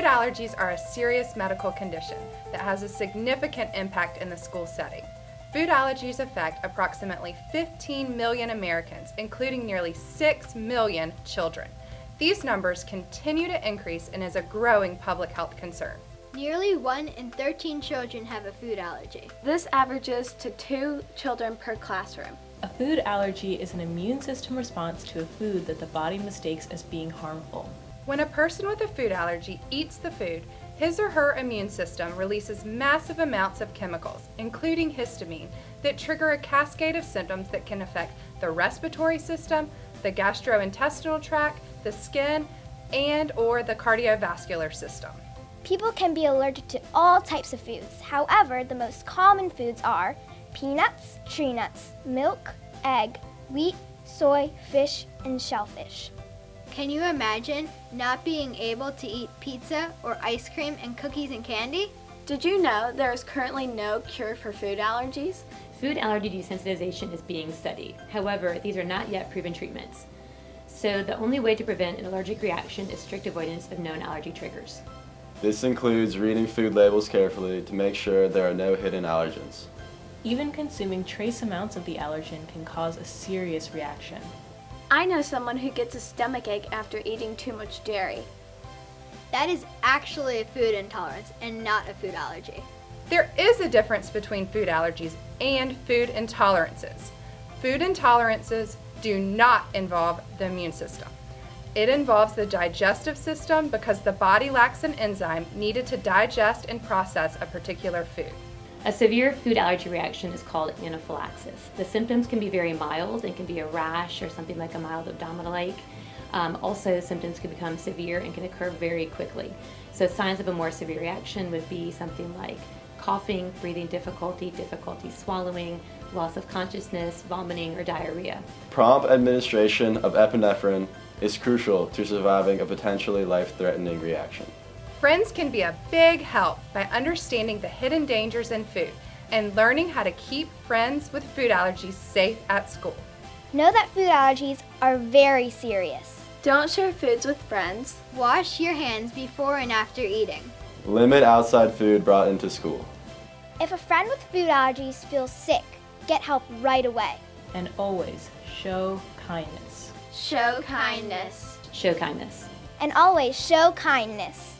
allergies are a serious medical condition that has a significant impact in the school setting. Food allergies affect approximately 15 million Americans, including nearly 6 million children. These numbers continue to increase and is a growing public health concern. Nearly 1 in 13 children have a food allergy. This averages to 2 children per classroom. A food allergy is an immune system response to a food that the body mistakes as being harmful. When a person with a food allergy eats the food, his or her immune system releases massive amounts of chemicals, including histamine, that trigger a cascade of symptoms that can affect the respiratory system, the gastrointestinal tract, the skin, and or the cardiovascular system. People can be allergic to all types of foods. However, the most common foods are peanuts, tree nuts, milk, egg, wheat, soy, fish, and shellfish. Can you imagine not being able to eat pizza or ice cream and cookies and candy? Did you know there is currently no cure for food allergies? Food allergy desensitization is being studied. However, these are not yet proven treatments. So the only way to prevent an allergic reaction is strict avoidance of known allergy triggers. This includes reading food labels carefully to make sure there are no hidden allergens. Even consuming trace amounts of the allergen can cause a serious reaction. I know someone who gets a stomachache after eating too much dairy. That is actually a food intolerance and not a food allergy. There is a difference between food allergies and food intolerances. Food intolerances do not involve the immune system. It involves the digestive system because the body lacks an enzyme needed to digest and process a particular food. A severe food allergy reaction is called anaphylaxis. The symptoms can be very mild and can be a rash or something like a mild abdominal ache. Also, symptoms can become severe and can occur very quickly. So signs of a more severe reaction would be something like coughing, breathing difficulty, difficulty swallowing, loss of consciousness, vomiting, or diarrhea. Prompt administration of epinephrine is crucial to surviving a potentially life-threatening reaction. Friends can be a big help by understanding the hidden dangers in food and learning how to keep friends with food allergies safe at school. Know that food allergies are very serious. Don't share foods with friends. Wash your hands before and after eating. Limit outside food brought into school. If a friend with food allergies feels sick, get help right away. And always show kindness. Show kindness. Show kindness. And always show kindness.